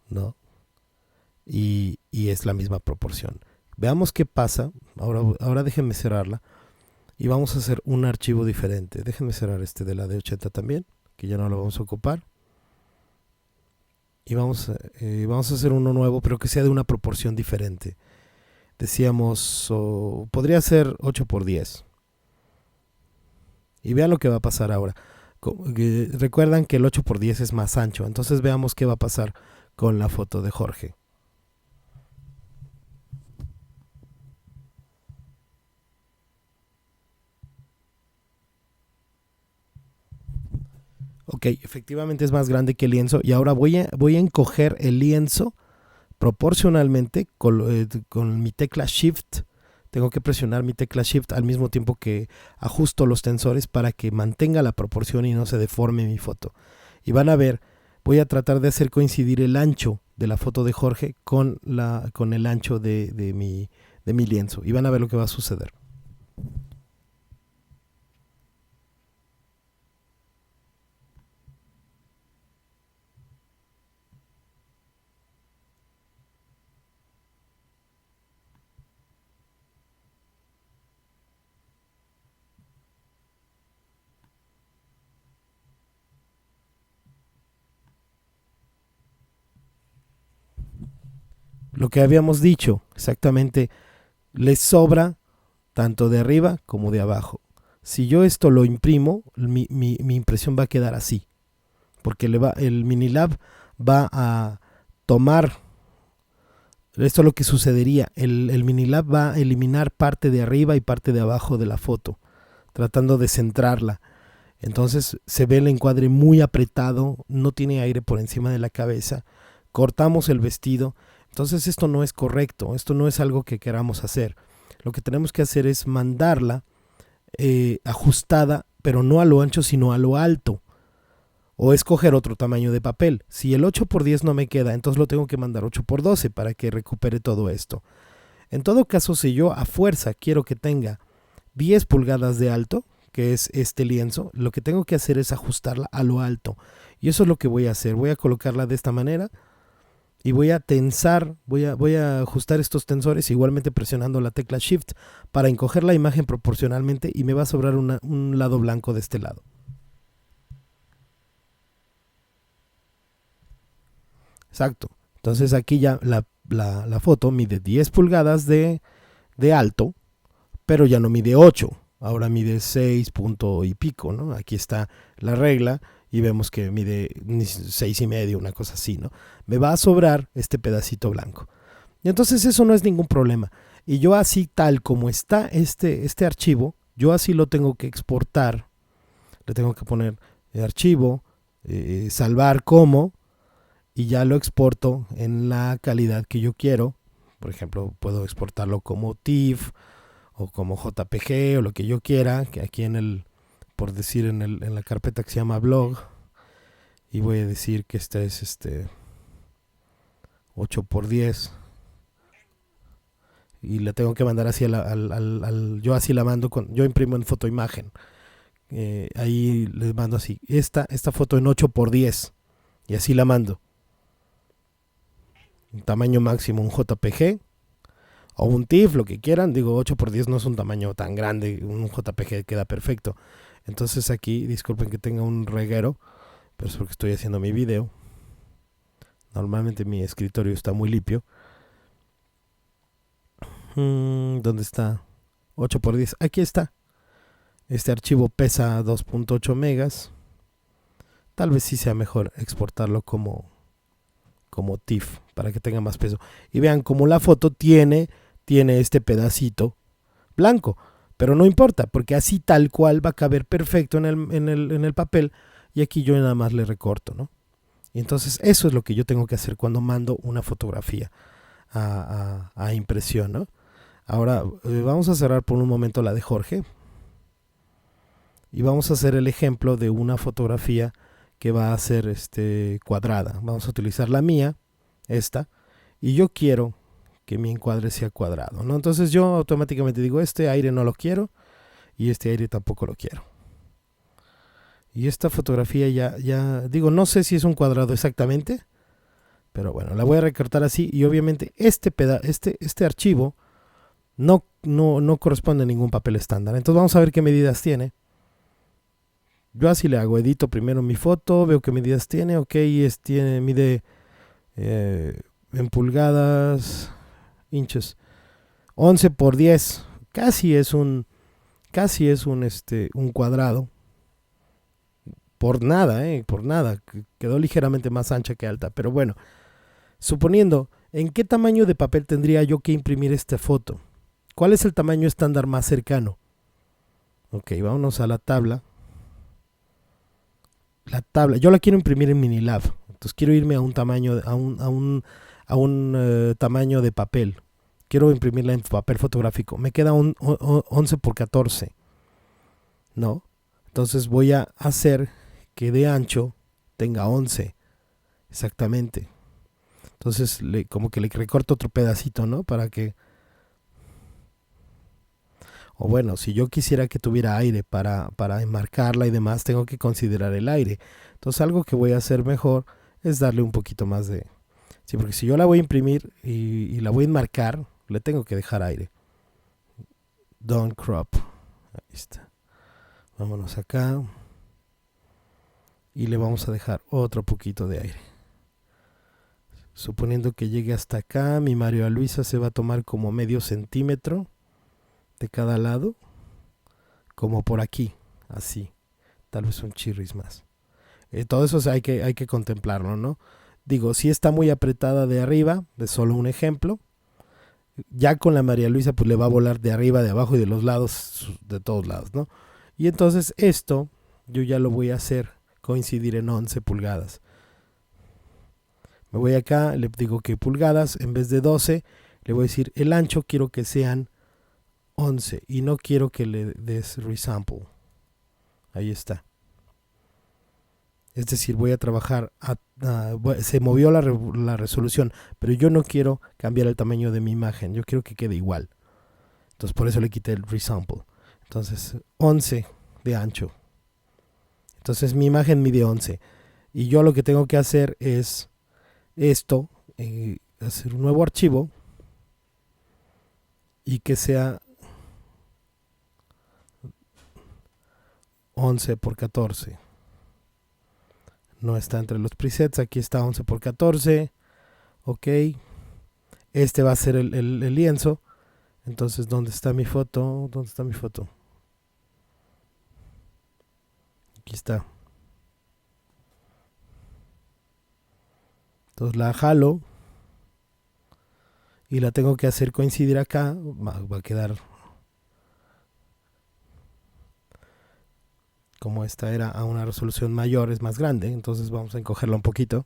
¿no? Y es la misma proporción. Veamos qué pasa. Ahora déjenme cerrarla y vamos a hacer un archivo diferente. Déjenme cerrar este de la D80 también, que ya no lo vamos a ocupar. Y vamos a hacer uno nuevo, pero que sea de una proporción diferente. Decíamos, podría ser 8x10. Y vean lo que va a pasar ahora. Recuerdan que el 8x10 es más ancho. Entonces veamos qué va a pasar con la foto de Jorge. Ok, efectivamente es más grande que el lienzo. Y ahora voy a encoger el lienzo proporcionalmente con mi tecla Shift. Tengo que presionar mi tecla Shift al mismo tiempo que ajusto los tensores para que mantenga la proporción y no se deforme mi foto. Y van a ver, voy a tratar de hacer coincidir el ancho de la foto de Jorge con el ancho de mi lienzo. Y van a ver lo que va a suceder. Lo que habíamos dicho, exactamente, les sobra tanto de arriba como de abajo. Si yo esto lo imprimo, mi impresión va a quedar así, porque el Minilab va a tomar, esto es lo que sucedería, el Minilab va a eliminar parte de arriba y parte de abajo de la foto, tratando de centrarla. Entonces se ve el encuadre muy apretado, no tiene aire por encima de la cabeza, cortamos el vestido. Entonces esto no es correcto, esto no es algo que queramos hacer. Lo que tenemos que hacer es mandarla ajustada, pero no a lo ancho, sino a lo alto. O escoger otro tamaño de papel. Si el 8x10 no me queda, entonces lo tengo que mandar 8x12 para que recupere todo esto. En todo caso, si yo a fuerza quiero que tenga 10 pulgadas de alto, que es este lienzo, lo que tengo que hacer es ajustarla a lo alto. Y eso es lo que voy a hacer. Voy a colocarla de esta manera. Y voy a tensar, voy a ajustar estos tensores igualmente presionando la tecla Shift para encoger la imagen proporcionalmente y me va a sobrar un lado blanco de este lado. Exacto. Entonces aquí ya la foto mide 10 pulgadas de alto, pero ya no mide 8. Ahora mide 6 punto y pico, ¿no? Aquí está la regla. Y vemos que mide 6,5, una cosa así, ¿no? Me va a sobrar este pedacito blanco. Y entonces eso no es ningún problema. Y yo así tal como está este archivo, yo así lo tengo que exportar. Le tengo que poner archivo, salvar como, y ya lo exporto en la calidad que yo quiero. Por ejemplo, puedo exportarlo como TIFF o como JPG o lo que yo quiera, que aquí por decir en la carpeta que se llama blog, y voy a decir que esta es 8x10 y la tengo que mandar así yo así la mando, yo imprimo en fotoimagen, ahí les mando así esta foto en 8x10 y así la mando, un tamaño máximo, un JPG o un TIFF, lo que quieran. Digo, 8x10 no es un tamaño tan grande, un JPG queda perfecto. Entonces aquí, disculpen que tenga un reguero, pero es porque estoy haciendo mi video. Normalmente mi escritorio está muy limpio. ¿Dónde está? 8x10. Aquí está. Este archivo pesa 2.8 megas. Tal vez sí sea mejor exportarlo como TIFF para que tenga más peso. Y vean como la foto tiene este pedacito blanco. Pero no importa, porque así tal cual va a caber perfecto en el papel. Y aquí yo nada más le recorto, ¿no? Y entonces eso es lo que yo tengo que hacer cuando mando una fotografía a impresión, ¿no? Ahora vamos a cerrar por un momento la de Jorge. Y vamos a hacer el ejemplo de una fotografía que va a ser cuadrada. Vamos a utilizar la mía, esta, y yo quiero que mi encuadre sea cuadrado, ¿no? Entonces yo automáticamente digo, este aire no lo quiero y este aire tampoco lo quiero. Y esta fotografía ya digo, no sé si es un cuadrado exactamente, pero bueno, la voy a recortar así y obviamente este archivo no corresponde a ningún papel estándar. Entonces vamos a ver qué medidas tiene. Yo así le hago, edito primero mi foto, veo qué medidas tiene, ok, mide en pulgadas, inches, 11x10, casi es un cuadrado, por nada, quedó ligeramente más ancha que alta, pero bueno, suponiendo, ¿en qué tamaño de papel tendría yo que imprimir esta foto? ¿Cuál es el tamaño estándar más cercano? Ok, vámonos a la tabla. Yo la quiero imprimir en Minilab, entonces quiero irme a un tamaño tamaño de papel. Quiero imprimirla en papel fotográfico. Me queda un 11x14, ¿no? Entonces voy a hacer que de ancho tenga 11 exactamente. Entonces como que le recorto otro pedacito, ¿no? Para que, o bueno, si yo quisiera que tuviera aire para enmarcarla y demás, tengo que considerar el aire. Entonces algo que voy a hacer mejor es darle un poquito más de... Sí, porque si yo la voy a imprimir y la voy a enmarcar, le tengo que dejar aire. Don't crop. Ahí está. Vámonos acá. Y le vamos a dejar otro poquito de aire. Suponiendo que llegue hasta acá, mi María Luisa se va a tomar como medio centímetro de cada lado, como por aquí, así, tal vez un chirris más. Todo eso hay que contemplarlo, ¿no? Digo, si está muy apretada de arriba, de solo un ejemplo, ya con la María Luisa pues le va a volar de arriba, de abajo y de los lados, de todos lados, ¿no? Y entonces esto yo ya lo voy a hacer coincidir en 11 pulgadas. Me voy acá, le digo que pulgadas, en vez de 12, le voy a decir el ancho quiero que sean 11 y no quiero que le des resample. Ahí está. Es decir, voy a trabajar, se movió la resolución, pero yo no quiero cambiar el tamaño de mi imagen, yo quiero que quede igual. Entonces por eso le quité el resample. Entonces 11 de ancho. Entonces mi imagen mide 11. Y yo lo que tengo que hacer es esto, hacer un nuevo archivo y que sea 11x14. No está entre los presets, aquí está 11x14. Ok, este va a ser el lienzo. Entonces, ¿dónde está mi foto? ¿Dónde está mi foto? Aquí está. Entonces la jalo y la tengo que hacer coincidir acá. Va a quedar como esta era a una resolución mayor, es más grande. Entonces vamos a encogerla un poquito.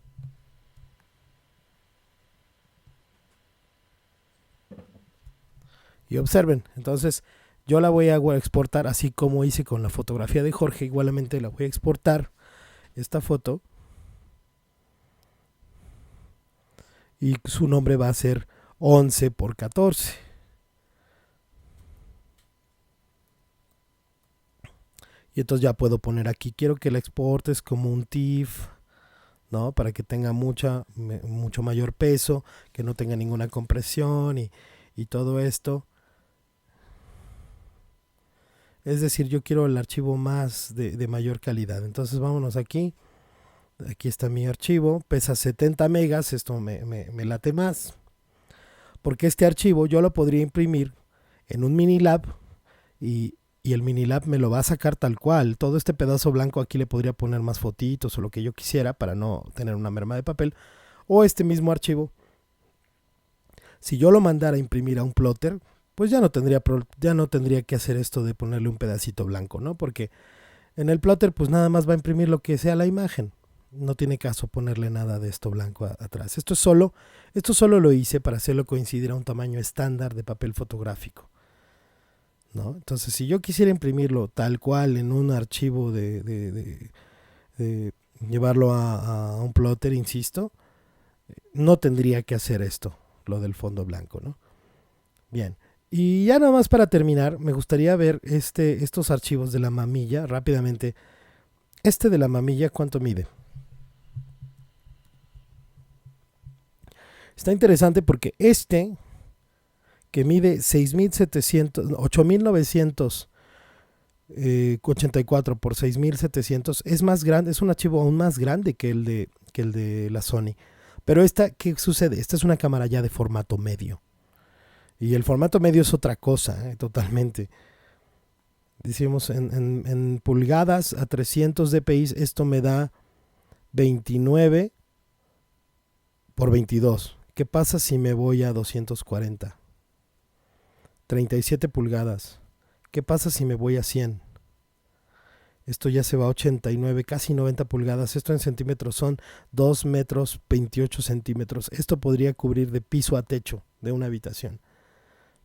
Y observen, entonces yo la voy a exportar así como hice con la fotografía de Jorge. Igualmente la voy a exportar esta foto. Y su nombre va a ser 11x14. Y entonces ya puedo poner aquí, quiero que la exportes como un TIFF, ¿no? Para que tenga mucho mayor peso, que no tenga ninguna compresión y todo esto. Es decir, yo quiero el archivo más de mayor calidad. Entonces vámonos aquí. Aquí está mi archivo. Pesa 70 megas. Esto me late más. Porque este archivo yo lo podría imprimir en un Minilab y el Minilab me lo va a sacar tal cual. Todo este pedazo blanco aquí le podría poner más fotitos o lo que yo quisiera para no tener una merma de papel. O este mismo archivo, si yo lo mandara a imprimir a un plotter, pues ya no tendría que hacer esto de ponerle un pedacito blanco, ¿no? Porque en el plotter pues nada más va a imprimir lo que sea la imagen. No tiene caso ponerle nada de esto blanco atrás. Esto solo lo hice para hacerlo coincidir a un tamaño estándar de papel fotográfico, ¿no? Entonces, si yo quisiera imprimirlo tal cual en un archivo de llevarlo a un plotter, insisto, no tendría que hacer esto, lo del fondo blanco, ¿no? Bien. Y ya nada más para terminar, me gustaría ver estos archivos de la mamilla rápidamente. Este de la mamilla, ¿cuánto mide? Está interesante porque que mide 8.984 por 6.700, es más grande, es un archivo aún más grande que el de la Sony. Pero ¿qué sucede? Esta es una cámara ya de formato medio. Y el formato medio es otra cosa, totalmente. Decimos en pulgadas a 300 dpi, esto me da 29 por 22. ¿Qué pasa si me voy a 240? 37 pulgadas. ¿Qué pasa si me voy a 100? Esto ya se va a 89, casi 90 pulgadas. Esto en centímetros son 2 metros 28 centímetros. Esto podría cubrir de piso a techo de una habitación.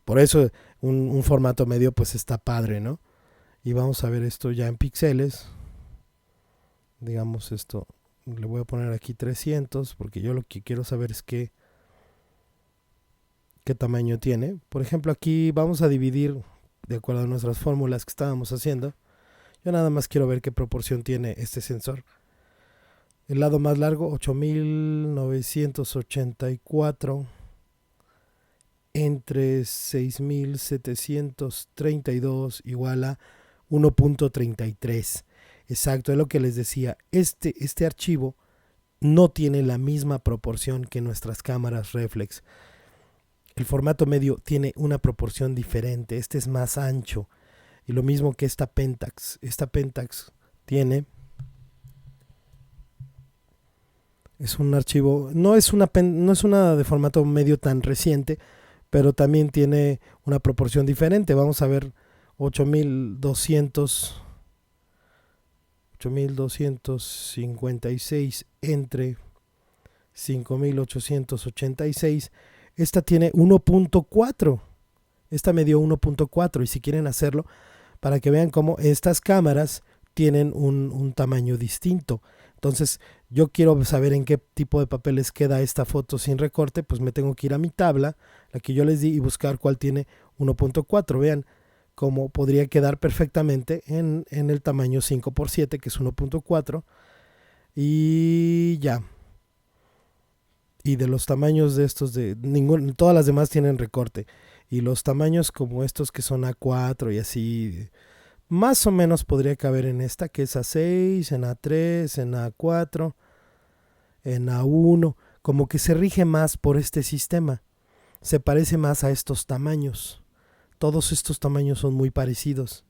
Por eso un formato medio pues está padre, ¿no? Y vamos a ver esto ya en píxeles. Digamos esto, le voy a poner aquí 300 porque yo lo que quiero saber es qué tamaño tiene. Por ejemplo, aquí vamos a dividir de acuerdo a nuestras fórmulas que estábamos haciendo. Yo nada más quiero ver qué proporción tiene este sensor. El lado más largo, 8.984 entre 6.732 igual a 1.33. Exacto, es lo que les decía. Este archivo no tiene la misma proporción que nuestras cámaras reflex. El formato medio tiene una proporción diferente. Este es más ancho. Y lo mismo que esta Pentax. Esta Pentax tiene... Es un archivo... No es una de formato medio tan reciente, pero también tiene una proporción diferente. Vamos a ver 8.256 entre 5.886. Esta tiene 1.4. Esta me dio 1.4 y si quieren hacerlo, para que vean cómo estas cámaras tienen un tamaño distinto. Entonces, yo quiero saber en qué tipo de papeles queda esta foto sin recorte, pues me tengo que ir a mi tabla, la que yo les di, y buscar cuál tiene 1.4. Vean cómo podría quedar perfectamente en el tamaño 5x7, que es 1.4. Y ya. Y de los tamaños de estos, todas las demás tienen recorte. Y los tamaños como estos que son A4 y así, más o menos podría caber en esta, que es A6, en A3, en A4, en A1. Como que se rige más por este sistema. Se parece más a estos tamaños. Todos estos tamaños son muy parecidos.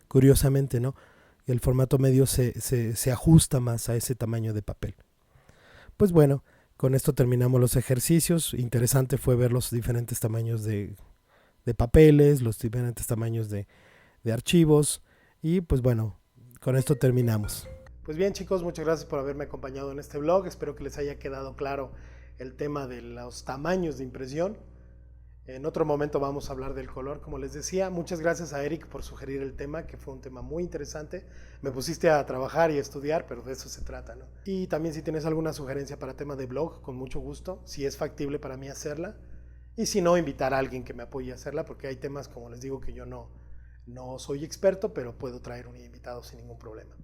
Curiosamente, ¿no? El formato medio se ajusta más a ese tamaño de papel. Pues bueno, con esto terminamos los ejercicios. Interesante fue ver los diferentes tamaños de papeles, los diferentes tamaños de archivos. Y pues bueno, con esto terminamos. Pues bien, chicos, muchas gracias por haberme acompañado en este vlog. Espero que les haya quedado claro el tema de los tamaños de impresión. En otro momento vamos a hablar del color, como les decía. Muchas gracias a Eric por sugerir el tema, que fue un tema muy interesante. Me pusiste a trabajar y a estudiar, pero de eso se trata, ¿no? Y también si tienes alguna sugerencia para tema de blog, con mucho gusto, si es factible para mí hacerla. Y si no, invitar a alguien que me apoye a hacerla, porque hay temas, como les digo, que yo no soy experto, pero puedo traer un invitado sin ningún problema.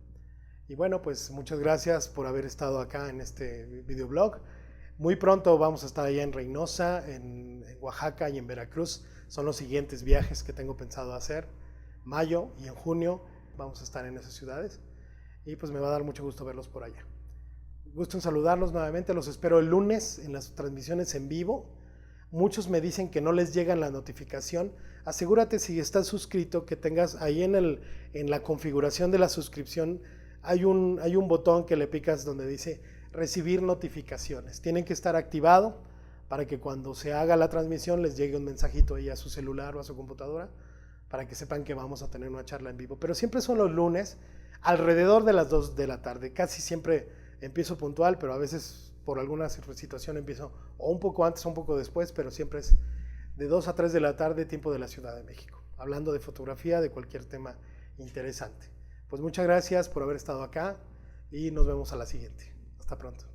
Y bueno, pues muchas gracias por haber estado acá en este videoblog. Muy pronto vamos a estar allá en Reynosa, en Oaxaca y en Veracruz. Son los siguientes viajes que tengo pensado hacer. mayo y en junio vamos a estar en esas ciudades y pues me va a dar mucho gusto verlos por allá. Gusto en saludarlos nuevamente, los espero el lunes en las transmisiones en vivo. Muchos me dicen que no les llega la notificación. Asegúrate, si estás suscrito, que tengas ahí en la configuración de la suscripción, hay un botón que le picas donde dice recibir notificaciones. Tienen que estar activado para que cuando se haga la transmisión les llegue un mensajito ahí a su celular o a su computadora para que sepan que vamos a tener una charla en vivo. Pero siempre son los lunes alrededor de las 2 de la tarde. Casi siempre empiezo puntual, pero a veces por alguna situación empiezo o un poco antes o un poco después, pero siempre es de 2 a 3 de la tarde, tiempo de la Ciudad de México, hablando de fotografía, de cualquier tema interesante. Pues muchas gracias por haber estado acá y nos vemos a la siguiente. Hasta pronto.